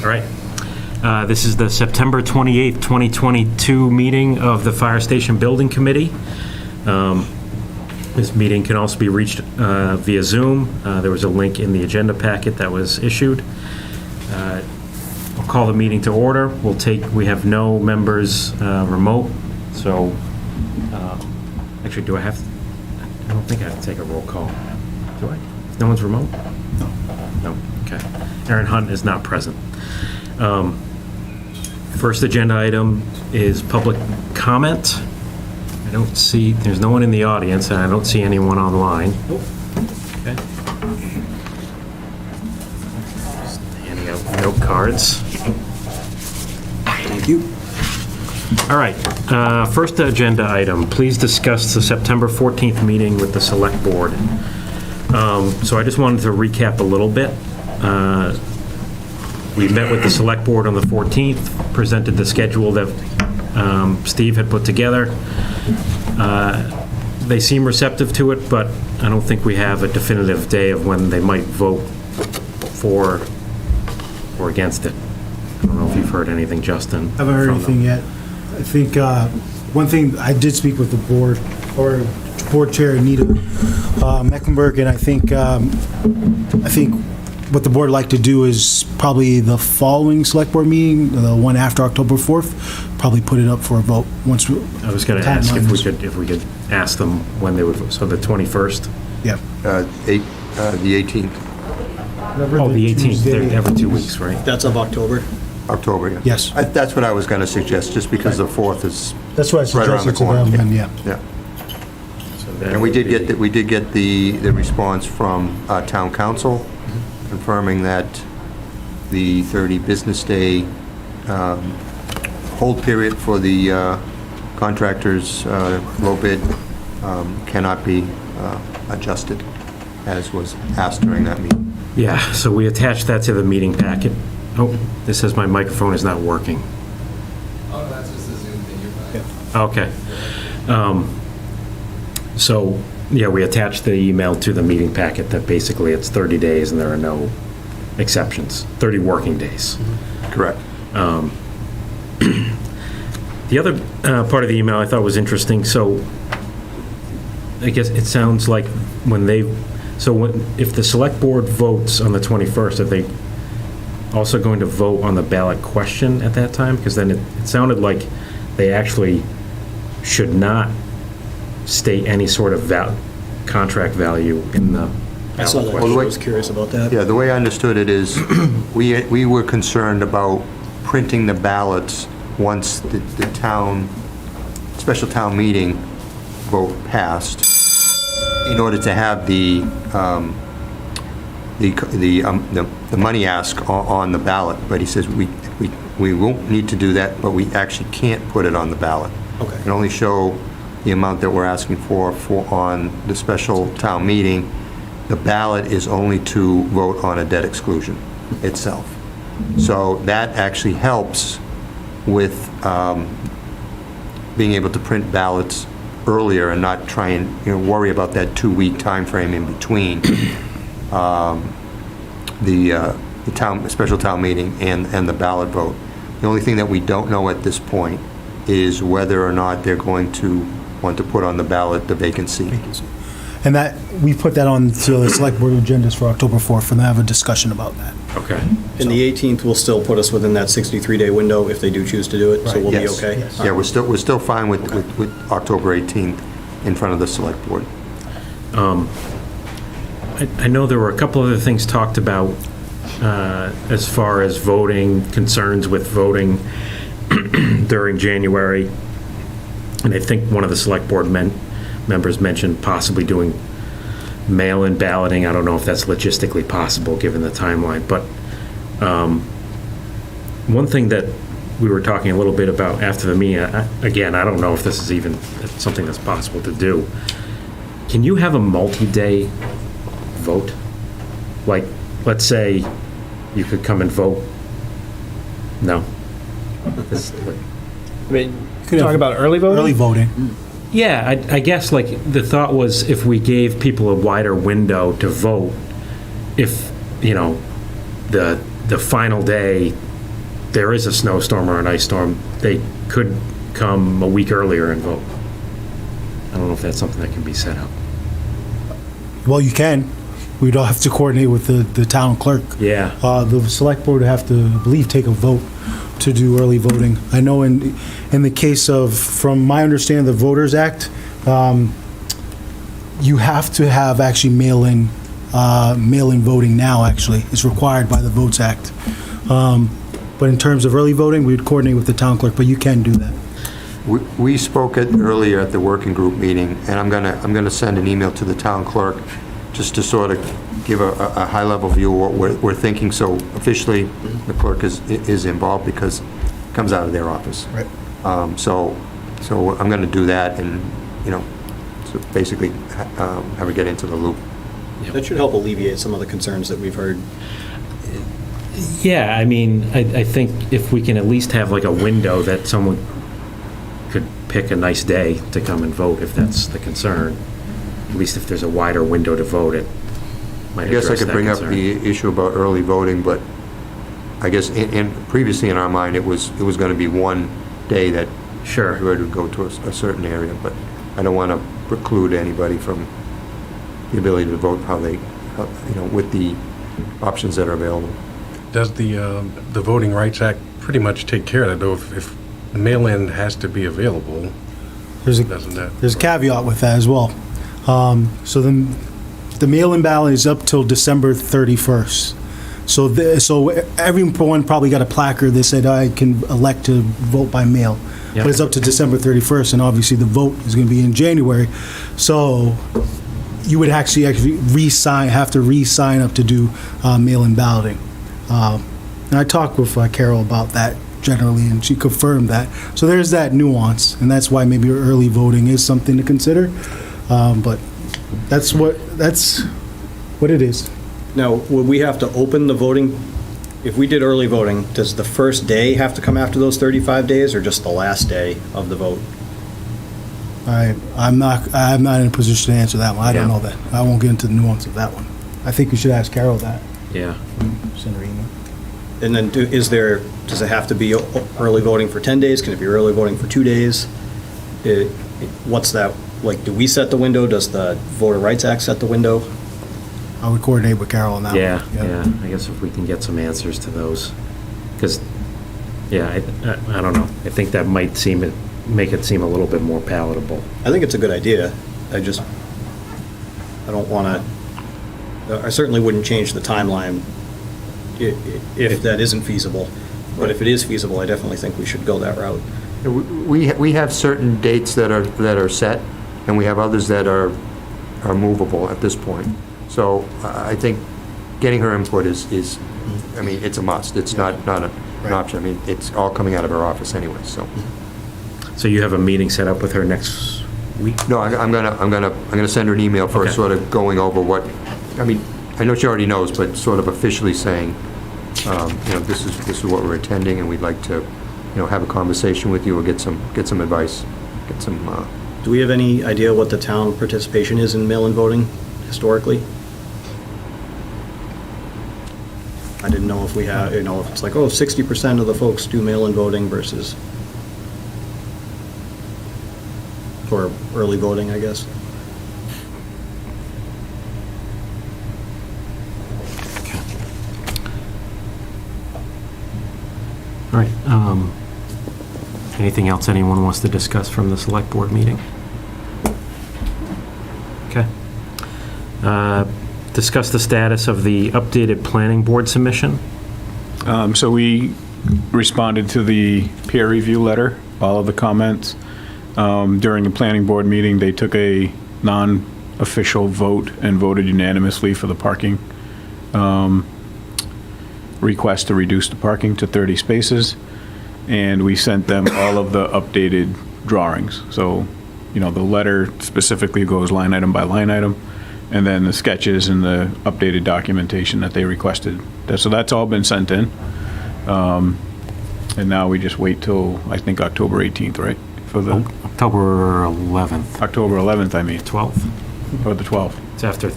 All right. This is the September 28th, 2022 meeting of the Fire Station Building Committee. This meeting can also be reached via Zoom. There was a link in the agenda packet that was issued. I'll call the meeting to order. We have no members remote, so actually, do I have? I don't think I have to take a roll call. Do I? If no one's remote? No. Okay. Aaron Hunt is not present. First agenda item is public comment. I don't see, there's no one in the audience, and I don't see anyone online. Nope. Okay. Just handing out note cards. Thank you. All right. First agenda item, please discuss the September 14th meeting with the Select Board. So I just wanted to recap a little bit. We met with the Select Board on the 14th, presented the schedule that Steve had put together. They seem receptive to it, but I don't think we have a definitive day of when they might vote for or against it. I don't know if you've heard anything, Justin. I haven't heard anything yet. I think one thing, I did speak with the board, or board chair Anita Mecklenburg, and I think what the board would like to do is probably the following select board meeting, the one after October 4th, probably put it up for a vote once. I was going to ask if we could ask them when they would vote. So the 21st? Yeah. The 18th. Oh, the 18th. They're every 2 weeks, right? That's of October? October, yeah. Yes. That's what I was going to suggest, just because the 4th is That's what I right around the suggested to corner. them, and yeah. Yeah. So that And we would did be- get the response from town council confirming that the 30 business day hold period for the contractors' low bid cannot be adjusted, as was asked during that meeting. Yeah, so we attached that to the meeting packet. Oh, this says my microphone is not working. Oh, that's just a Zoom thing, you're fine. Okay. So, yeah, we attached the email to the meeting packet that basically it's 30 days and there are no exceptions, 30 working days. Correct. The other part of the email I thought was interesting. So I guess it sounds like if the select board votes on the 21st, are they also going to vote on the ballot question at that time? Because then it sounded like they actually should not state any sort of contract value in the I saw ballot that. question. I was curious about that. Yeah, the way I understood it is, we were concerned about printing the ballots once the special town meeting vote passed, in order to have the money ask on the ballot. But he says we won't need to do that, but we actually can't put it on the ballot. Okay. We can only show the amount that we're asking for on the special town meeting. The ballot is only to vote on a debt exclusion itself. So that actually helps with being able to print ballots earlier and not try and worry about that 2-week time frame in between the special town meeting and the ballot vote. The only thing that we don't know at this point is whether or not they're going to want to put on the ballot the vacancy. And that, we put that on to the select board agendas for October 4th, and have a discussion about that. Okay. And the 18th will still put us within that 63-day window if they do choose to do it, so we'll be Yes. okay? Yes. Yeah, we're still fine with October 18th in front of the select board. I know there were a couple other things talked about as far as voting, concerns with voting during January. And I think one of the select board members mentioned possibly doing mail-in balloting. I don't know if that's logistically possible, given the timeline. But one thing that we were talking a little bit about after the meeting, again, I don't know if this is even something that's possible to do. Can you have a multi-day vote? Like, let's say you could come and vote. No? I mean, talk about early voting? Early voting. Yeah, I guess, like, the thought was if we gave people a wider window to vote, if, the final day there is a snowstorm or an ice storm, they could come a week earlier and vote. I don't know if that's something that can be set up. Well, you can. We'd all have to coordinate with the town clerk. Yeah. The select board would have to, I believe, take a vote to do early voting. I know in the case of, from my understanding, the Voters Act, you have to have actually mail-in voting now, actually. It's required by the Votes Act. But in terms of early voting, we'd coordinate with the town clerk, but you can do that. We spoke earlier at the working group meeting, and I'm gonna send an email to the town clerk just to sort of give a high-level view of what we're thinking. So officially, the clerk is involved because it comes out of their office. Right. So I'm gonna do that and, so basically have her get into the loop. That should help alleviate some of the concerns that we've heard. Yeah, I mean, I think if we can at least have like a window that someone could pick a nice day to come and vote, if that's the concern. At least if there's a wider window to vote, it might I guess I address could that bring up concern. the issue about early voting, but I guess previously in our mind, it was gonna be one day that Sure. everybody would go to a certain area, but I don't want to preclude anybody from the ability to vote with the options that are available. Does the Voting Rights Act pretty much take care of that, though? If mail-in has to be available, doesn't that? There's a caveat with that as well. So the mail-in ballot is up till December 31st. So everyone probably got a placard that said, I can elect to vote by mail. Yep. But it's up to December 31st, and obviously the vote is going to be in January. So you would actually have to re-sign up to do mail-in balloting. And I talked with Carol about that generally, and she confirmed that. So there's that nuance, and that's why maybe early voting is something to consider. But that's what it is. Now, would we have to open the voting? If we did early voting, does the first day have to come after those 35 days, or just the last day of the vote? I'm not in a position to answer that one. I don't Yeah. know that. I won't get into the nuance of that one. I think we should ask Carol that. Yeah. Send her email. And then does it have to be early voting for 10 days? Can it be early voting for 2 days? What's that, like, do we set the window? Does the Voter Rights Act set the window? I would coordinate with Carol on that Yeah, one. yeah. I guess if we can get some answers to those. Because, yeah, I don't know. I think that might make it seem a little bit more palatable. I think it's a good idea. I don't want to, I certainly wouldn't change the timeline if that isn't feasible. But if it is feasible, I definitely think we should go that route. We have certain dates that are set, and we have others that are movable at this point. So I think getting her input is I mean, it's a must. It's not an option. I mean, it's all coming out of her office anyway, so. So you have a meeting set up with her next week? No, I'm gonna send her an email first, Okay. sort of going over what, I mean, I know she already knows, but sort of officially saying, this is what we're intending, and we'd like to, have a conversation with you or get some advice, get some, Do we have any idea what the town participation is in mail-in voting historically? I didn't know if we have, if it's like, 60% of the folks do mail-in voting versus, or early voting, I guess. All right. Anything else anyone wants to discuss from the select board meeting? Okay. Discuss the status of the updated planning board submission. So we responded to the peer review letter, all of the comments. During the planning board meeting, they took a non-official vote and voted unanimously for the parking request to reduce the parking to 30 spaces. And we sent them all of the updated drawings. So, the letter specifically goes line item by line item, and then the sketches and the updated documentation that they requested. So that's all been sent in. And now we just wait till, I think, October 18th, right? For the October 11th. October 11th, I mean, 12th. or the 12th. It's after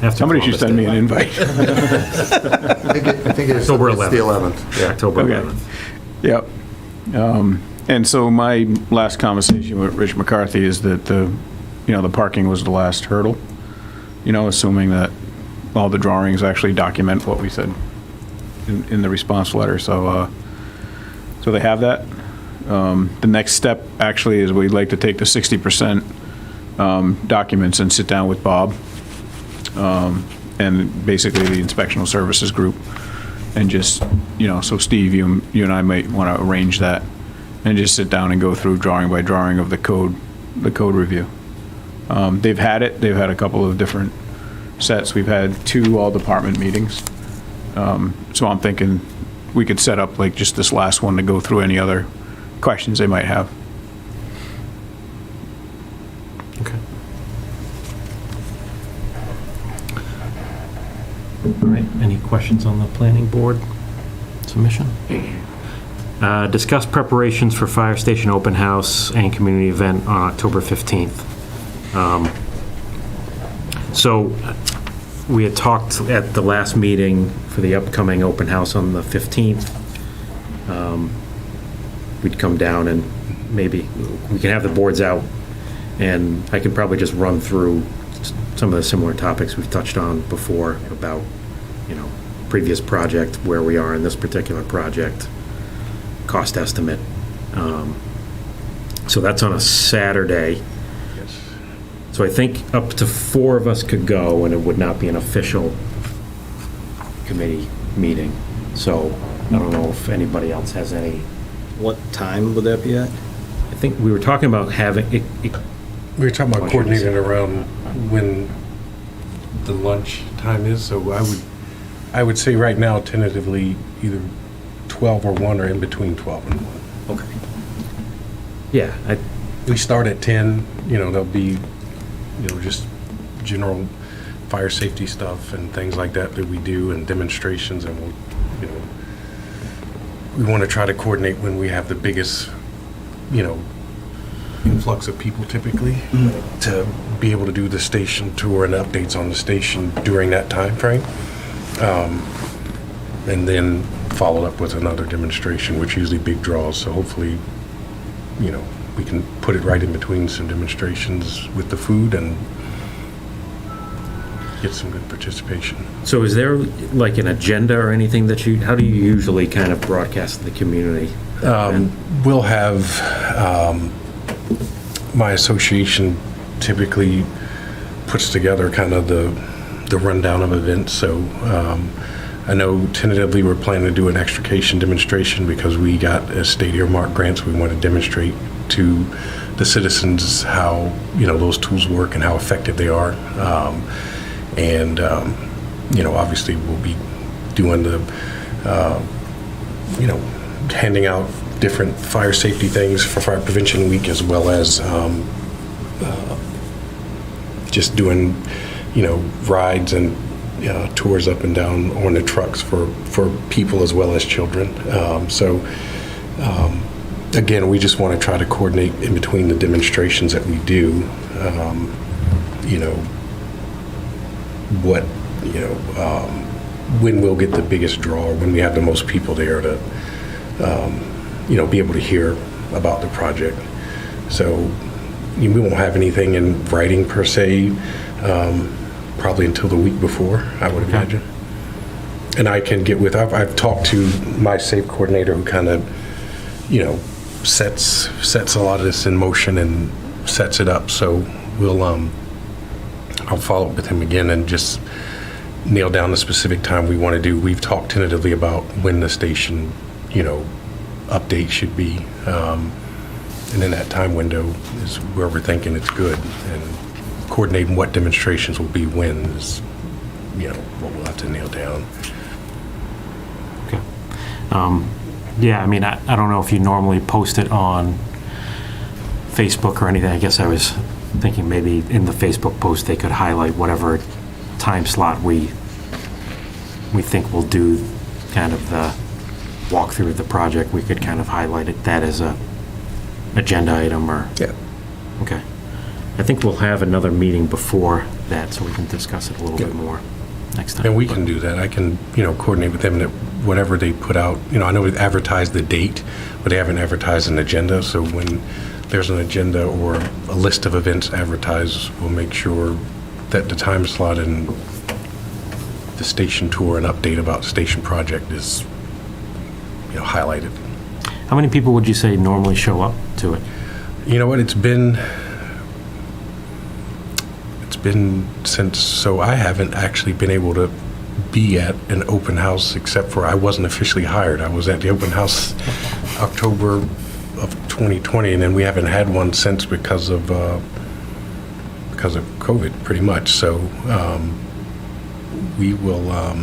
after. Somebody should Columbus send me Day. an invite. I think it's October it's the 11th. Yeah, October Okay. 11th. Yep. And so my last conversation with Rich McCarthy is that the parking was the last hurdle, assuming that all the drawings actually document what we said in the response letter. So they have that. The next step actually is we'd like to take the 60% documents and sit down with Bob and basically the inspectional services group and just, so Steve, you and I might want to arrange that and just sit down and go through drawing by drawing of the code review. They've had a couple of different sets. We've had 2 all-department meetings. So I'm thinking we could set up like just this last one to go through any other questions they might have. Okay. All right, any questions on the planning board submission? Discuss preparations for fire station open house and community event on October 15th. So we had talked at the last meeting for the upcoming open house on the 15th. We'd come down and maybe we can have the boards out and I can probably just run through some of the similar topics we've touched on before about, previous project, where we are in this particular project, cost estimate. So that's on a Saturday. So I think up to 4 of us could go, and it would not be an official committee meeting. So I don't know if anybody else has any. What time would that be at? I think we were talking about having it. We were talking about coordinating around when the lunch time is, so I would say right now tentatively either 12 or 1 or in between 12 and 1. Okay. Yeah, We start at 10, there'll be, just general fire safety stuff and things like that we do and demonstrations, and we'll, we want to try to coordinate when we have the biggest, influx of people typically to be able to do the station tour and updates on the station during that time frame. And then followed up with another demonstration, which usually big draws. So hopefully, we can put it right in between some demonstrations with the food and get some good participation. so is there like an agenda or anything how do you usually kind of broadcast to the community? We'll have, my association typically puts together kind of the rundown of events. So I know tentatively we're planning to do an extrication demonstration because we got a state earmark grant, so we want to demonstrate to the citizens how, those tools work and how effective they are. Obviously we'll be doing the, handing out different fire safety things for Fire Prevention Week, as well as just doing, rides and tours up and down on the trucks for people as well as children. Again, we just want to try to coordinate in between the demonstrations that we do, when we'll get the biggest draw, when we have the most people there to, be able to hear about the project. So we won't have anything in writing per se, probably until the week before, I would imagine. And I can get with, I've talked to my SAFE coordinator who kind of, sets a lot of this in motion and sets it up. So I'll follow up with him again and just nail down the specific time we want to do. We've talked tentatively about when the station, update should be. And in that time window is where we're thinking it's good. And coordinating what demonstrations will be when is, what we'll have to nail down. Okay. Yeah, I mean, I don't know if you normally post it on Facebook or anything. I guess I was thinking maybe in the Facebook post they could highlight whatever time slot we think we'll do kind of the walkthrough of the project. We could kind of highlight that as a agenda item or... Yeah. Okay. I think we'll have another meeting before that, so we can discuss it a little bit more next time. And we can do that. I can, coordinate with them that whatever they put out, I know we've advertised the date, but they haven't advertised an agenda. So when there's an agenda or a list of events advertised, we'll make sure that the time slot and the station tour and update about the station project is, highlighted. How many people would you say normally show up to it? You know what, it's been since, so I haven't actually been able to be at an open house except for I wasn't officially hired. I was at the open house October of 2020, and then we haven't had one since because of COVID, pretty much. So we will,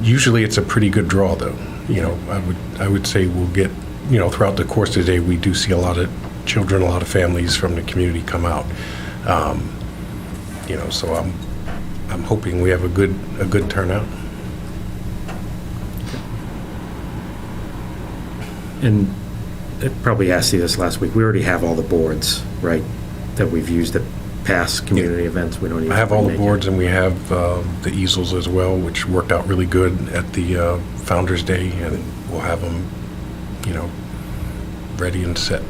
usually it's a pretty good draw, though. I would say we'll get, throughout the course of the day, we do see a lot of children, a lot of families from the community come out. So I'm hoping we have a good turnout. And I probably asked you this last week. We already have all the boards, right, that we've used at past community events. We don't even. I have all the remake it. boards, and we have the easels as well, which worked out really good at the Founders Day, and we'll have them, ready and set.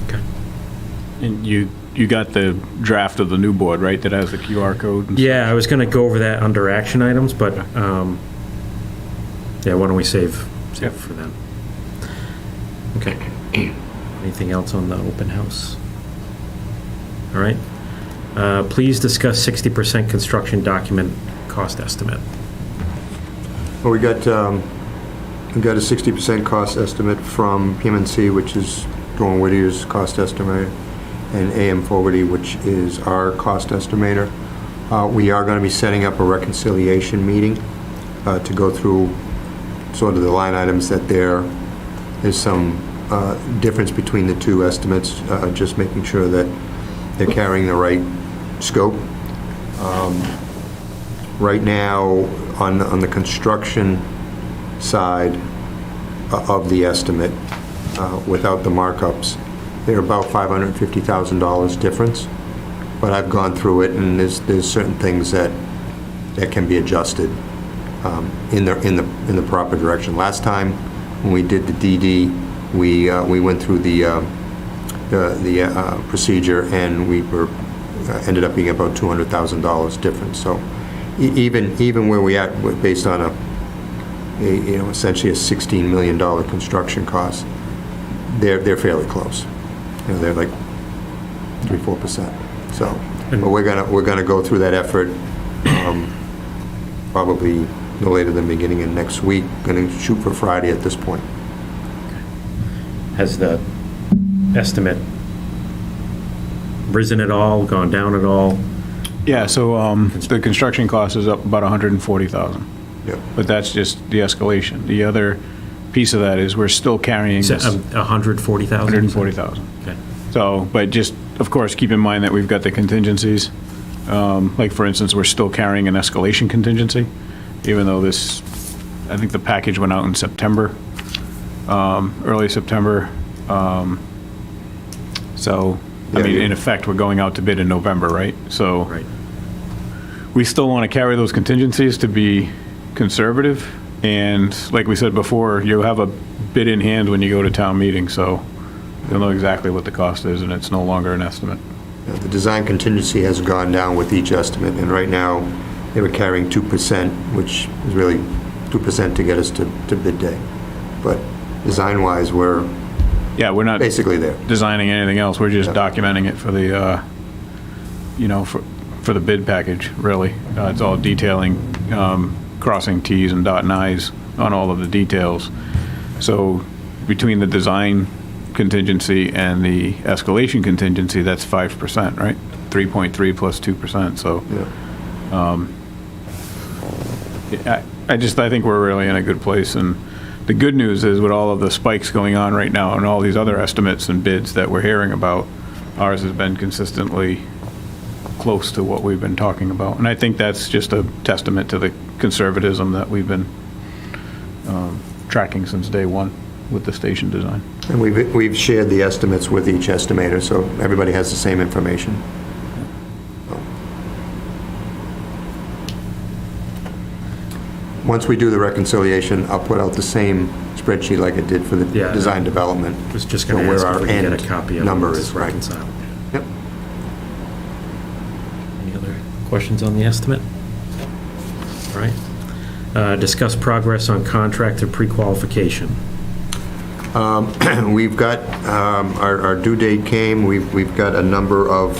Okay. And you got the draft of the new board, right, that has the QR code? and Yeah, I was going to go over that under action items, but why don't we save it for them? Okay. Anything else on the open house? All right. Please discuss 60% construction document cost estimate. Well, we got a 60% cost estimate from PMNC, which is Dawn Whittier's cost estimator, and AM Fogarty, which is our cost estimator. We are going to be setting up a reconciliation meeting to go through sort of the line items that there is some difference between the two estimates, just making sure that they're carrying the right scope. Right now, on the construction side of the estimate, without the markups, they're about $550,000 difference. But I've gone through it, and there's certain things that can be adjusted in the proper direction. Last time when we did the DD, we went through the procedure, and we ended up being about $200,000 difference. So even where we at, based on essentially a $16 million construction cost, they're fairly close. They're like 3-4%. So, but we're gonna go through that effort probably no later than beginning of next week. Going to shoot for Friday at this point. Has the estimate risen at all, gone down at all? Yeah, so the construction cost is up about $140,000. Yep. But that's just the escalation. The other piece of that is we're still carrying Is it this. 140,000? 140,000. Okay. So, but just, of course, keep in mind that we've got the contingencies. Like, for instance, we're still carrying an escalation contingency, even though this, I think the package went out in September, early September. So, I mean, in effect, we're going out to bid in November, right? So Right. we still want to carry those contingencies to be conservative. And like we said before, you'll have a bid in hand when you go to town meeting, so you'll know exactly what the cost is, and it's no longer an estimate. The design contingency has gone down with each estimate, and right now they were carrying 2%, which is really 2% to get us to bid day. But design-wise, we're Yeah, we're not basically there. designing anything else. We're just Yeah. documenting it for the, for the bid package, really. It's all detailing, crossing Ts and dotting Is on all of the details. So between the design contingency and the escalation contingency, that's 5%, right? 3.3 plus 2%, so. Yeah. I think we're really in a good place, and the good news is with all of the spikes going on right now and all these other estimates and bids that we're hearing about, ours has been consistently close to what we've been talking about. And I think that's just a testament to the conservatism that we've been tracking since day one. with the station design. And we've shared the estimates with each estimator, so everybody has the same information. Once we do the reconciliation, I'll put out the same spreadsheet like I did for the Yeah. design development. I was just So going to where ask if our we can get end a copy of number it is, right. reconciled. Yep. Any other questions on the estimate? All right. Discuss progress on contractor pre-qualification. We've got, our due date came, we've got a number of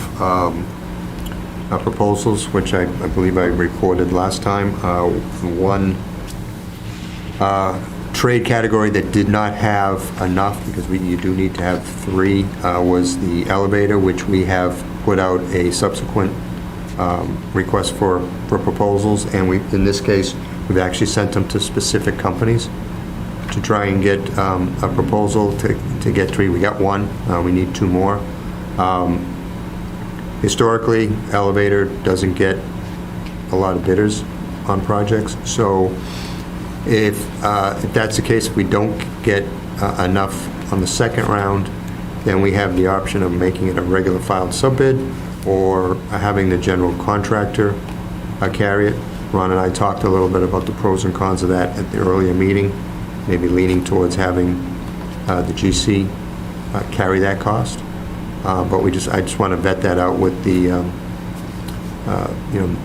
proposals, which I believe I reported last time. One trade category that did not have enough, because you do need to have 3, was the elevator, which we have put out a subsequent request for proposals, and in this case, we've actually sent them to specific companies to try and get a proposal to get 3. We got 1, we need 2 more. Historically, elevator doesn't get a lot of bidders on projects, so if that's the case, if we don't get enough on the second round, then we have the option of making it a regular filed sub-bid or having the general contractor carry it. Ron and I talked a little bit about the pros and cons of that at the earlier meeting, maybe leaning towards having the GC carry that cost. But I just want to vet that out with the,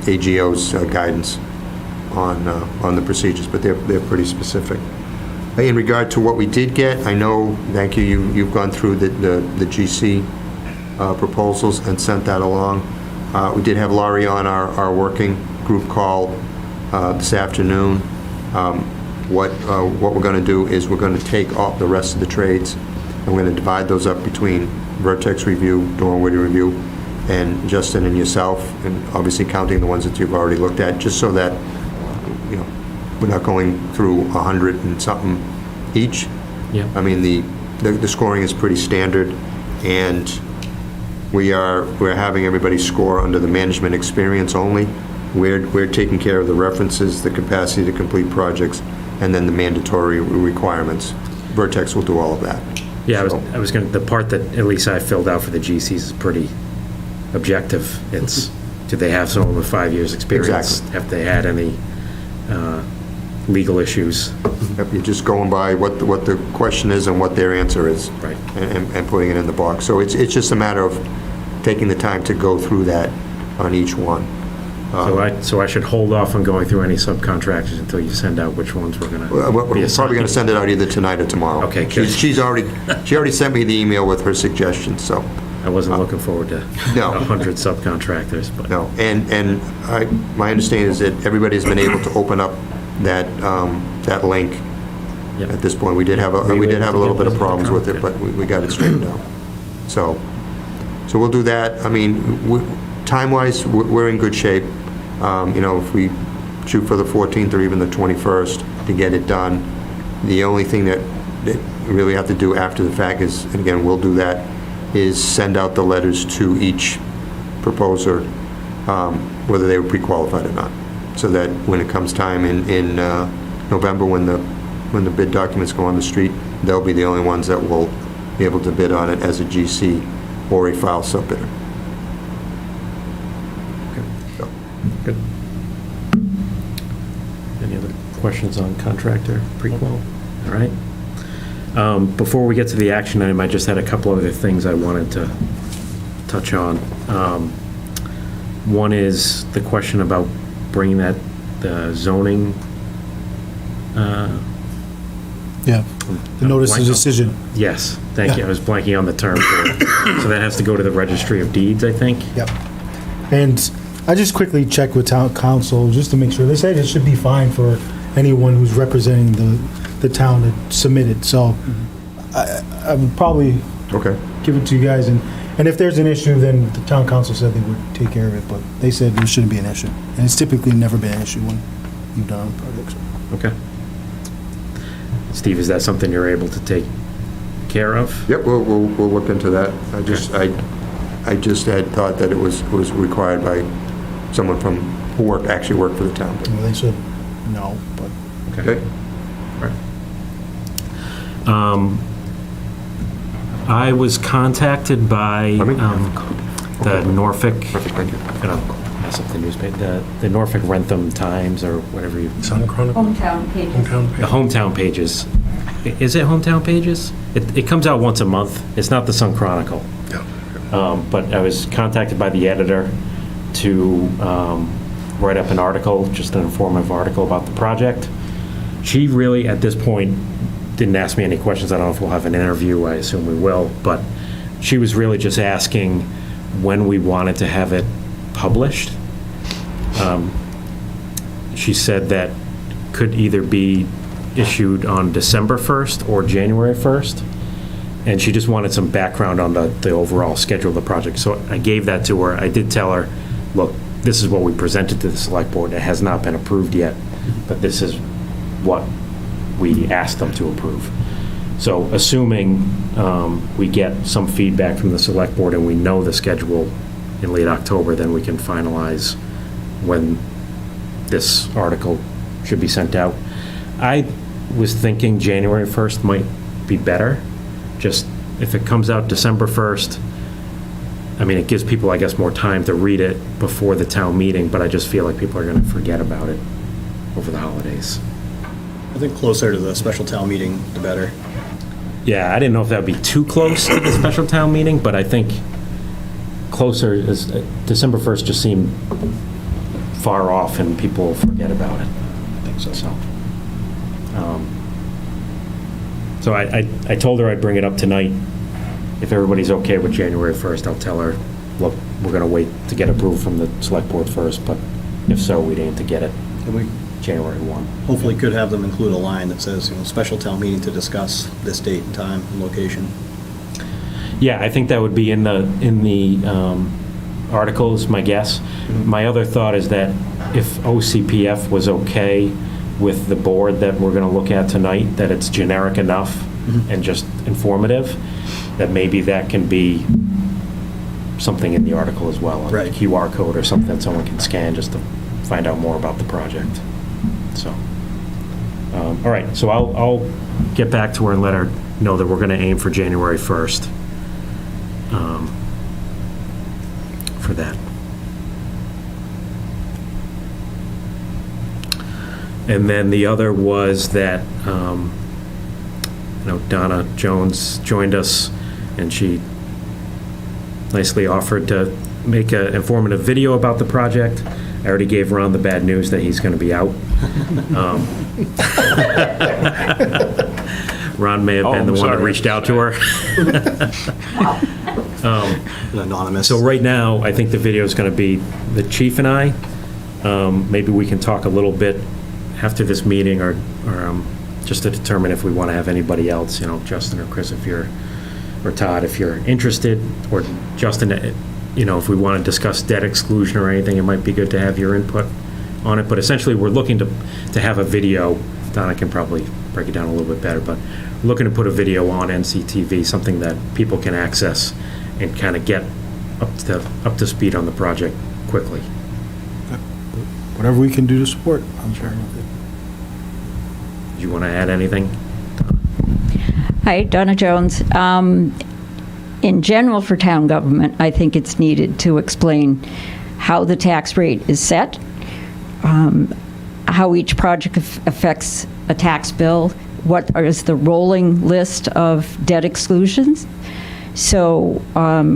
AGO's guidance on the procedures, but they're pretty specific. In regard to what we did get, I know, thank you, you've gone through the GC proposals and sent that along. We did have Laurie on our working group call this afternoon. What we're going to do is we're going to take off the rest of the trades, and we're going to divide those up between Vertex Review, Dornwood Review, and Justin and yourself, and obviously counting the ones that you've already looked at, just so that, we're not going through 100 and something each. Yeah. I mean, the scoring is pretty standard, and we're having everybody score under the management experience only. We're taking care of the references, the capacity to complete projects, and then the mandatory requirements. Vertex will do all of that. Yeah, So- I was going to, the part that at least I filled out for the GCs is pretty objective. It's, do they have someone with 5 years' experience? Exactly. Have they had any legal issues? You're just going by what the question is and what their answer is. Right. And putting it in the box. So it's just a matter of taking the time to go through that on each one. So I should hold off on going through any subcontractors until you send out which ones we're going to We're be probably assigning? going to send it out either tonight or tomorrow. Okay, good. She already sent me the email with her suggestions, so, I wasn't looking forward to No. 100 subcontractors, but. no. And my understanding is that everybody's been able to open up that link Yep. at this point. We did have a little bit of problems with it, but we got it straightened out. So we'll do that. I mean, time-wise, we're in good shape. If we shoot for the 14th or even the 21st to get it done, the only thing that we really have to do after the fact is, and again, we'll do that, is send out the letters to each proposer, whether they were pre-qualified or not, so that when it comes time in November, when the bid documents go on the street, they'll be the only ones that will be able to bid on it as a GC or a file sub-bidder. So, Good. Any other questions on contractor prequel? All right. Before we get to the action item, I just had a couple other things I wanted to touch on. One is the question about bringing the zoning. Yeah, the notice of decision. Yes, thank you. I was blanking on the term for it. So that has to go to the Registry of Deeds, I think? Yep. And I just quickly checked with town council just to make sure. They said it should be fine for anyone who's representing the town to submit it. So I would probably Okay. give it to you guys. And if there's an issue, then the town council said they would take care of it. But they said there shouldn't be an issue. And it's typically never been an issue when you've done projects. Okay. Steve, is that something you're able to take care of? Yep, we'll look into that. I just had thought that it was required by someone who actually worked for the town. Well, they said no, but Okay? I was contacted by the Norfolk, Perfect, thank you. I don't mess up the newspaper, the Norfolk Rentham Times or whatever you, Sun Chronicle? Hometown pages. Hometown the Hometown Pages. Is it Hometown Pages? It comes out once a month. It's not the Sun Chronicle. Yeah. But I was contacted by the editor to write up an article, just an informative article about the project. She really, at this point, didn't ask me any questions. I don't know if we'll have an interview. I assume we will. But she was really just asking when we wanted to have it published. She said that could either be issued on December 1st or January 1st. And she just wanted some background on the overall schedule of the project. So I gave that to her. I did tell her, look, this is what we presented to the select board. It has not been approved yet, but this is what we asked them to approve. So assuming we get some feedback from the select board and we know the schedule in late October, then we can finalize when this article should be sent out. I was thinking January 1st might be better. Just if it comes out December 1st, I mean, it gives people, I guess, more time to read it before the town meeting, but I just feel like people are going to forget about it over the holidays. I think closer to the special town meeting, the better. Yeah, I didn't know if that would be too close to the special town meeting, but I think closer is, December 1st just seemed far off and people will forget about it. I think so. So I told her I'd bring it up tonight. If everybody's okay with January 1st, I'll tell her, look, we're going to wait to get approval from the select board first, but if so, we'd aim to get it And we January 1. hopefully could have them include a line that says, special town meeting to discuss this date and time and location. Yeah, I think that would be in the article, is my guess. My other thought is that if OCPF was okay with the board that we're going to look at tonight, that it's generic enough and just informative, that maybe that can be something in the article as well, like Right. a QR code or something that someone can scan just to find out more about the project. So, all right, so I'll get back to her and let her know that we're going to aim for January 1st for that. And then the other was that, Donna Jones joined us, and she nicely offered to make an informative video about the project. I already gave Ron the bad news that he's going to be out. Ron may have been the one that reached out to her. Anonymous. So right now, I think the video is going to be the chief and I. Maybe we can talk a little bit after this meeting, or just to determine if we want to have anybody else, Justin or Chris, or Todd, if you're interested, or Justin, if we want to discuss debt exclusion or anything, it might be good to have your input on it. But essentially, we're looking to have a video. Donna can probably break it down a little bit better, but we're looking to put a video on NCTV, something that people can access and kind of get up to speed on the project quickly. Whatever we can do to support, I'm sure. Do you want to add anything? Hi, Donna Jones. In general, for town government, I think it's needed to explain how the tax rate is set, how each project affects a tax bill, what is the rolling list of debt exclusions. So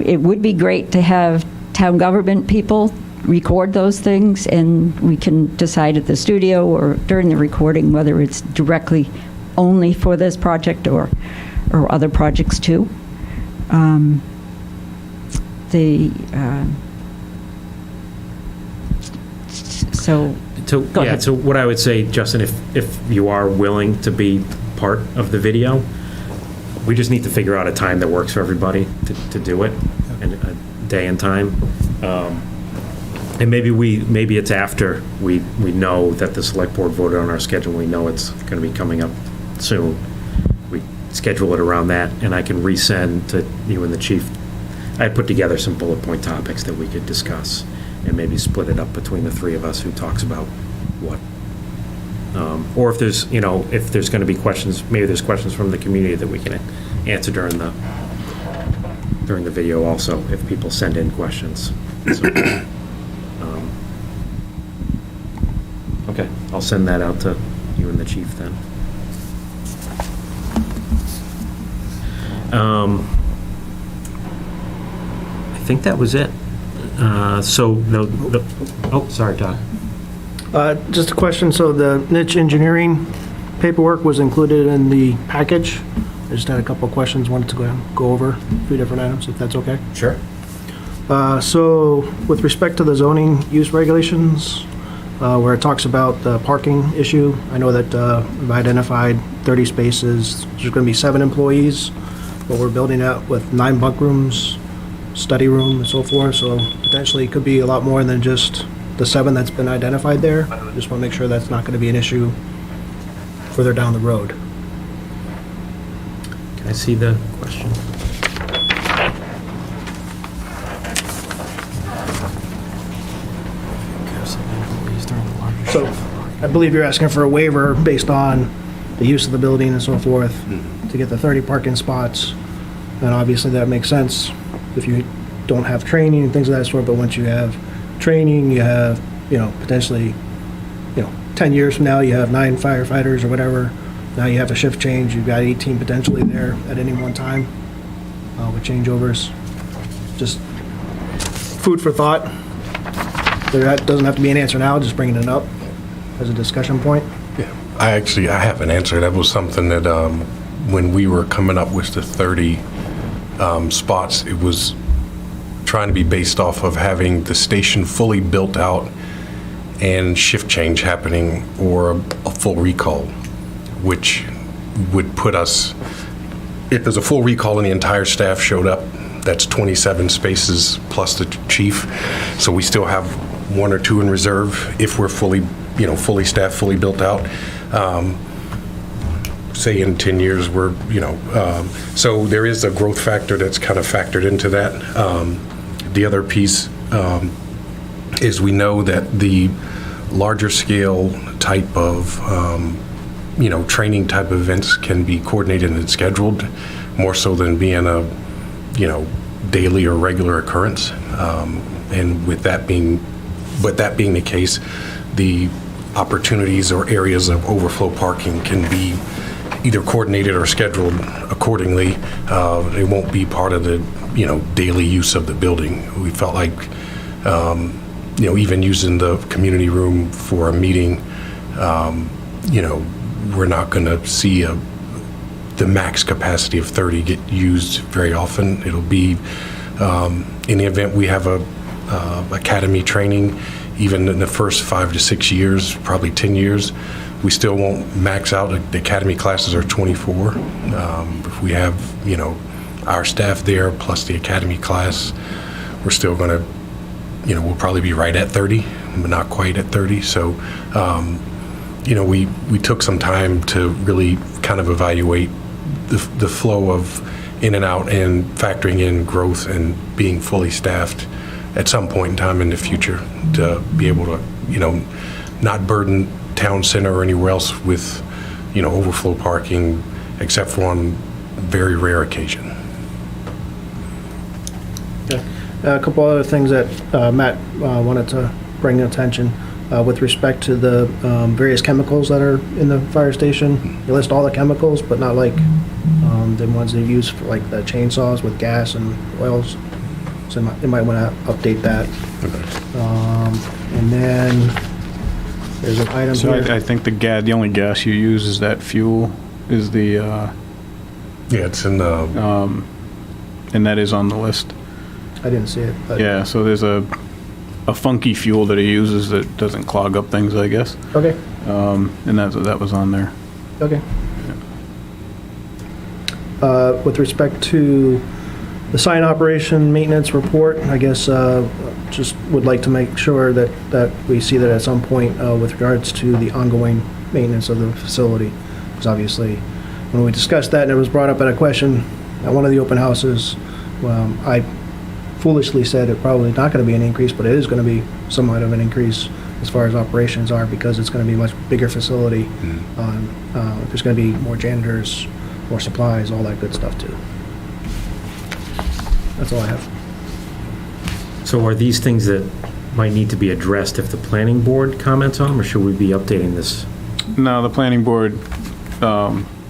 it would be great to have town government people record those things, and we can decide at the studio or during the recording whether it's directly only for this project or other projects too. Go ahead. So what I would say, Justin, if you are willing to be part of the video, we just need to figure out a time that works for everybody to do it, and a day and time. And maybe it's after we know that the select board voted on our schedule, we know it's going to be coming up soon. We schedule it around that, and I can resend to you and the chief. I put together some bullet point topics that we could discuss, and maybe split it up between the three of us who talks about what. Or if there's, if there's going to be questions, maybe there's questions from the community that we can answer during the video also, if people send in questions. So, okay, I'll send that out to you and the chief then. I think that was it. Oh, sorry, Todd. Just a question, so the niche engineering paperwork was included in the package? I just had a couple of questions, wanted to go over a few different items, if that's okay. Sure. So with respect to the zoning use regulations, where it talks about the parking issue, I know that we've identified 30 spaces, there's going to be 7 employees, but we're building out with 9 bunk rooms, study room, and so forth, so potentially it could be a lot more than just the 7 that's been identified there. Just want to make sure that's not going to be an issue further down the road. Can I see the question? So I believe you're asking for a waiver based on the use of the building and so forth to get the 30 parking spots. And obviously that makes sense if you don't have training and things of that sort, but once you have training, you have, potentially, 10 years from now, you have 9 firefighters or whatever. Now you have a shift change, you've got 18 potentially there at any one time with changeovers. Just food for thought. That doesn't have to be an answer now, just bringing it up as a discussion point. Yeah, I have an answer. That was something that when we were coming up with the 30 spots, it was trying to be based off of having the station fully built out and shift change happening or a full recall, which would put us, if there's a full recall and the entire staff showed up, that's 27 spaces plus the chief. So we still have 1 or 2 in reserve if we're fully staffed, fully built out. Say in 10 years, so there is a growth factor that's kind of factored into that. The other piece is we know that the larger scale type of, training type of events can be coordinated and scheduled more so than being a, daily or regular occurrence. And with that being the case, the opportunities or areas of overflow parking can be either coordinated or scheduled accordingly. It won't be part of the, daily use of the building. We felt like, even using the community room for a meeting, we're not going to see the max capacity of 30 get used very often. It'll be, in the event we have a academy training, even in the first 5 to 6 years, probably 10 years, we still won't max out. The academy classes are 24. If we have, our staff there plus the academy class, we're still going to, we'll probably be right at 30, but not quite at 30. So, we took some time to really kind of evaluate the flow of in and out and factoring in growth and being fully staffed at some point in time in the future to be able to, not burden town center or anywhere else with, overflow parking, except for on very rare occasion. Okay. A couple other things that Matt wanted to bring attention with respect to the various chemicals that are in the fire station. You list all the chemicals, but not like the ones they use for like the chainsaws with gas and oils. So you might want to update that. Okay. And then there's an item So here. I think the only gas you use is that fuel, is the, Yeah, it's in the, and that is on the list. I didn't see it. But Yeah, so there's a funky fuel that he uses that doesn't clog up things, I guess. Okay. And that was on there. Okay. With respect to the sign operation maintenance report, I guess just would like to make sure that we see that at some point with regards to the ongoing maintenance of the facility. Because obviously, when we discussed that and it was brought up at a question at one of the open houses, I foolishly said it probably not going to be an increase, but it is going to be somewhat of an increase as far as operations are, because it's going to be a much bigger facility. There's going to be more janitors, more supplies, all that good stuff too. That's all I have. So are these things that might need to be addressed if the planning board comments on them, or should we be updating this? No, the planning board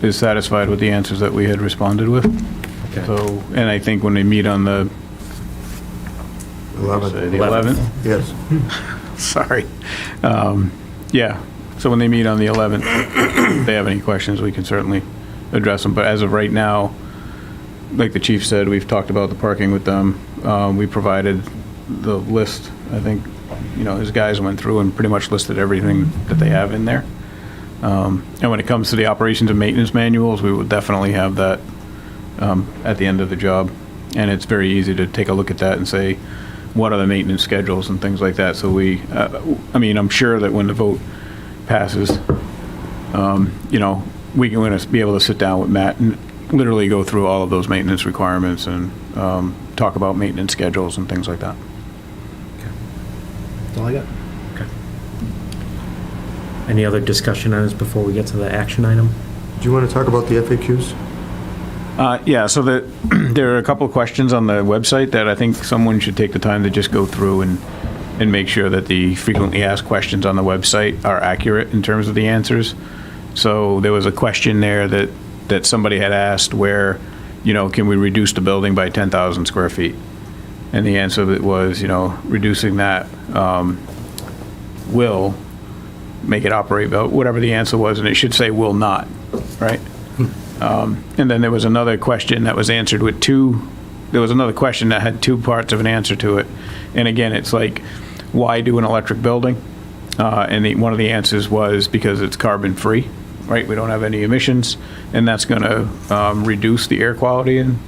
is satisfied with the answers that we had responded with. Okay. So, and I think when they meet on the 11th, Yes. sorry. Yeah, so when they meet on the 11th, if they have any questions, we can certainly address them. But as of right now, like the chief said, we've talked about the parking with them. We provided the list. I think, his guys went through and pretty much listed everything that they have in there. And when it comes to the operations and maintenance manuals, we would definitely have that at the end of the job. And it's very easy to take a look at that and say, what are the maintenance schedules and things like that. So I'm sure that when the vote passes, we're going to be able to sit down with Matt and literally go through all of those maintenance requirements and talk about maintenance schedules and things like that. That's all I got. Any other discussion items before we get to the action item? Do you want to talk about the FAQs? Yeah, so there are a couple of questions on the website that I think someone should take the time to just go through and make sure that the frequently asked questions on the website are accurate in terms of the answers. So there was a question there that somebody had asked where, can we reduce the building by 10,000 square feet? And the answer was, reducing that will make it operate, whatever the answer was, and it should say will not, right? And then there was another question that was answered with there was another question that had two parts of an answer to it. And again, it's like, why do an electric building? And one of the answers was because it's carbon-free, right? We don't have any emissions, and that's going to reduce the air quality in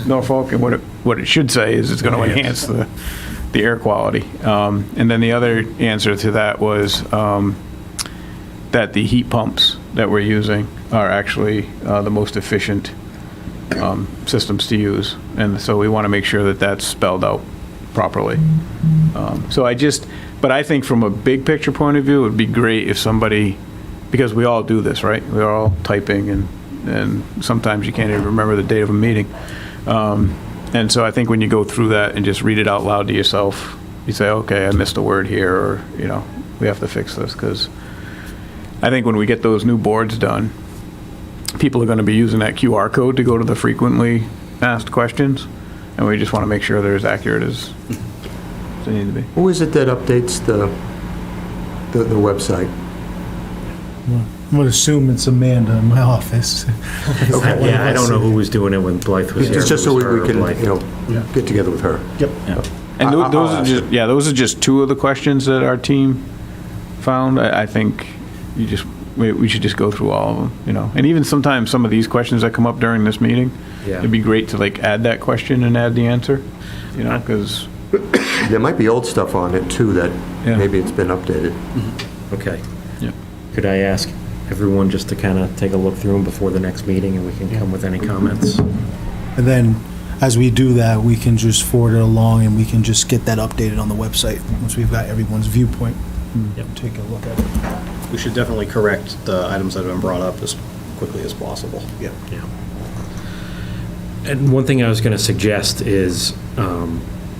Norfolk. And what it should say is it's going to enhance the air quality. And then the other answer to that was that the heat pumps that we're using are actually the most efficient systems to use. And so we want to make sure that that's spelled out properly. But I think from a big picture point of view, it would be great if somebody, because we all do this, right? We're all typing and sometimes you can't even remember the date of a meeting. And so I think when you go through that and just read it out loud to yourself, you say, okay, I missed a word here, or, we have to fix this, because I think when we get those new boards done, people are going to be using that QR code to go to the frequently asked questions, and we just want to make sure they're as accurate as they need to be. Who is it that updates the website? I'm going to assume it's Amanda in my office. Yeah, I don't know who was doing it when Blythe was here. It's just so It was her we or can, Blythe. get together with her. Yep. Yeah. And those are just two of the questions that our team found. I think we should just go through all of them, And even sometimes some of these questions that come up during this meeting, it'd be great to add that question and add the answer, because There might be old stuff on it too that maybe it's been updated. Okay. Yeah. Could I ask everyone just to kind of take a look through them before the next meeting, and we can come with any comments? And then, as we do that, we can just forward it along, and we can just get that updated on the website, once we've got everyone's viewpoint. Take a look at it. We should definitely correct the items that have been brought up as quickly as possible. Yeah. And one thing I was going to suggest is,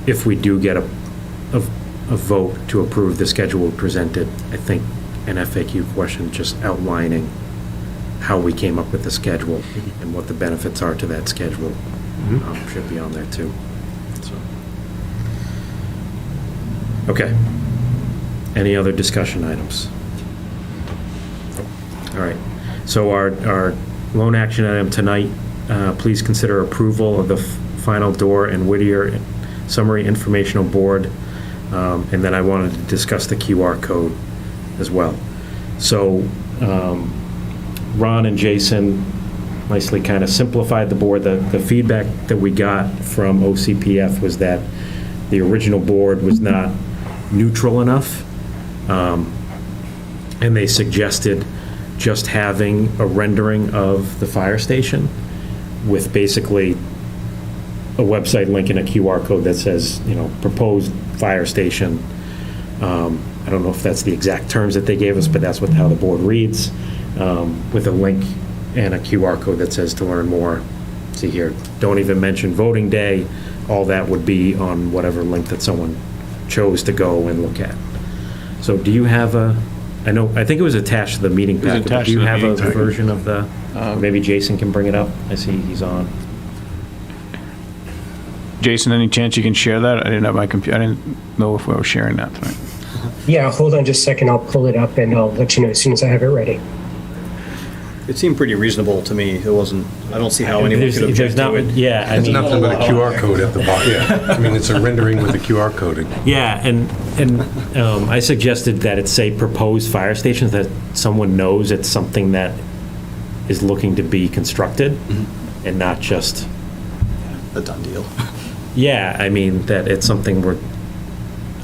if we do get a vote to approve the schedule presented, I think an FAQ question just outlining how we came up with the schedule and what the benefits are to that schedule should be on there too. So. Okay. Any other discussion items? All right. So our lone action item tonight, please consider approval of the final Door and Whittier Summary Informational Board. And then I wanted to discuss the QR code as well. So Ron and Jason nicely kind of simplified the board. The feedback that we got from OCPF was that the original board was not neutral enough. And they suggested just having a rendering of the fire station with basically a website link and a QR code that says, proposed fire station, I don't know if that's the exact terms that they gave us, but that's how the board reads, with a link and a QR code that says to learn more. See here, don't even mention voting day, all that would be on whatever link that someone chose to go and look at. So do you have I think it was attached to the meeting was packet, but attached do you to the have a meeting packet. version of the, maybe Jason can bring it up? I see he's on. Jason, any chance you can share that? I didn't have my computer, I didn't know if we were sharing that tonight. Yeah, hold on just a second. I'll pull it up and I'll let you know as soon as I have it ready. It seemed pretty reasonable to me. It wasn't, I don't see how anyone There's- could there's object not- to it. Yeah, I It's mean. nothing but a QR code at the bottom. Yeah, I mean, it's a rendering with a QR code. Yeah, and I suggested that it say proposed fire stations, that someone knows it's something that is looking to be constructed, and not just, A done deal. yeah, I mean, that it's something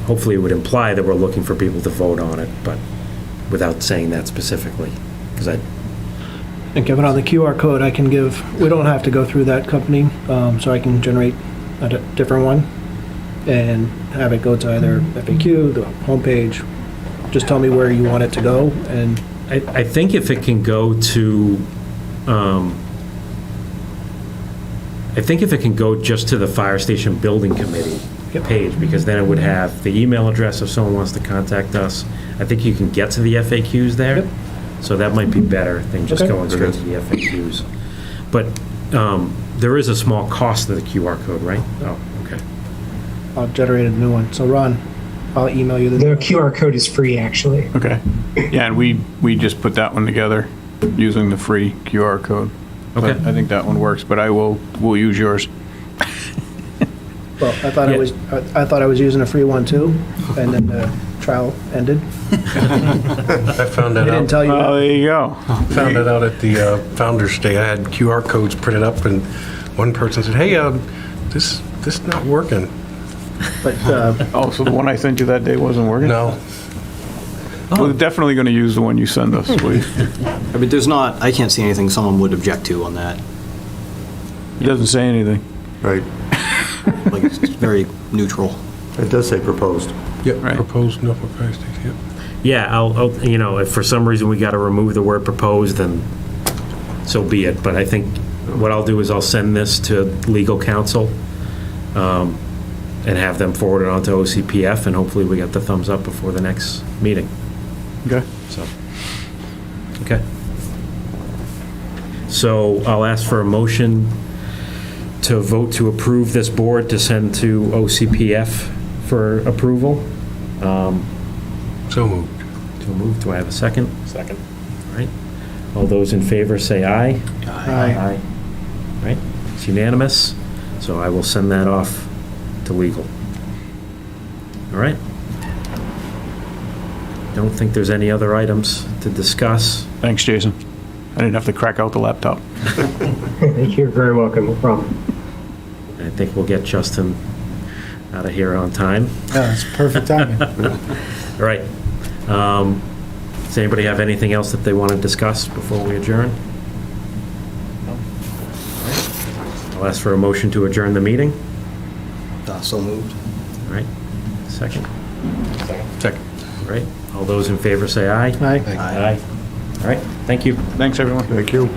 hopefully it would imply that we're looking for people to vote on it, but without saying that specifically, because And Kevin, on the QR code, I can give, we don't have to go through that company, so I can generate a different one and have it go to either FAQ, the homepage. Just tell me where you want it to go, and I think if it can go to, I think if it can go just to the Fire Station Building Committee Yep. page, because then it would have the email address if someone wants to contact us. I think you can get to the FAQs there. Yep. So that might be better than just Okay. going straight to the FAQs. But there is a small cost to the QR code, right? Oh, okay. I'll generate a new one. So Ron, I'll email you The the, QR code is free, actually. Okay. Yeah, and we just put that one together using the free QR code. But Okay. I think that one works, but we'll use yours. well, I thought Yeah. I thought I was using a free one too, and then the trial ended. I found They that didn't out. tell you Oh, that. there you go. Found that out at the Founder's Day. I had QR codes printed up, and one person said, "Hey, this not working." But Oh, so the one I sent you that day wasn't working? No, We're definitely going to use the one you send us, please. I mean, I can't see anything someone would object to on that. It doesn't say anything. Right. Like, it's very neutral. It does say proposed. yep. Right. Proposed Norfolk Fire Station. Yep. Yeah, I'll, if for some reason we got to remove the word proposed, then so be it. But I think what I'll do is I'll send this to legal counsel and have them forward it on to OCPF, and hopefully we get the thumbs up before the next meeting. Okay. So, okay. So I'll ask for a motion to vote to approve this board to send to OCPF for approval. So moved. To move, do I have a second? Second. All right. All those in favor say aye. Aye. Right, it's unanimous, so I will send that off to legal. All right. Don't think there's any other items to discuss. Thanks, Jason. I didn't have to crack out the laptop. You're very welcome, no problem. I think we'll get Justin out of here on time. Yeah, it's perfect timing. All right. Does anybody have anything else that they want to discuss before we adjourn? No? All right. I'll ask for a motion to adjourn the meeting. So moved. All right. Second. Second. All right. All those in favor say aye. Aye. Aye. All right. Thank you. Thanks, everyone. Thank you.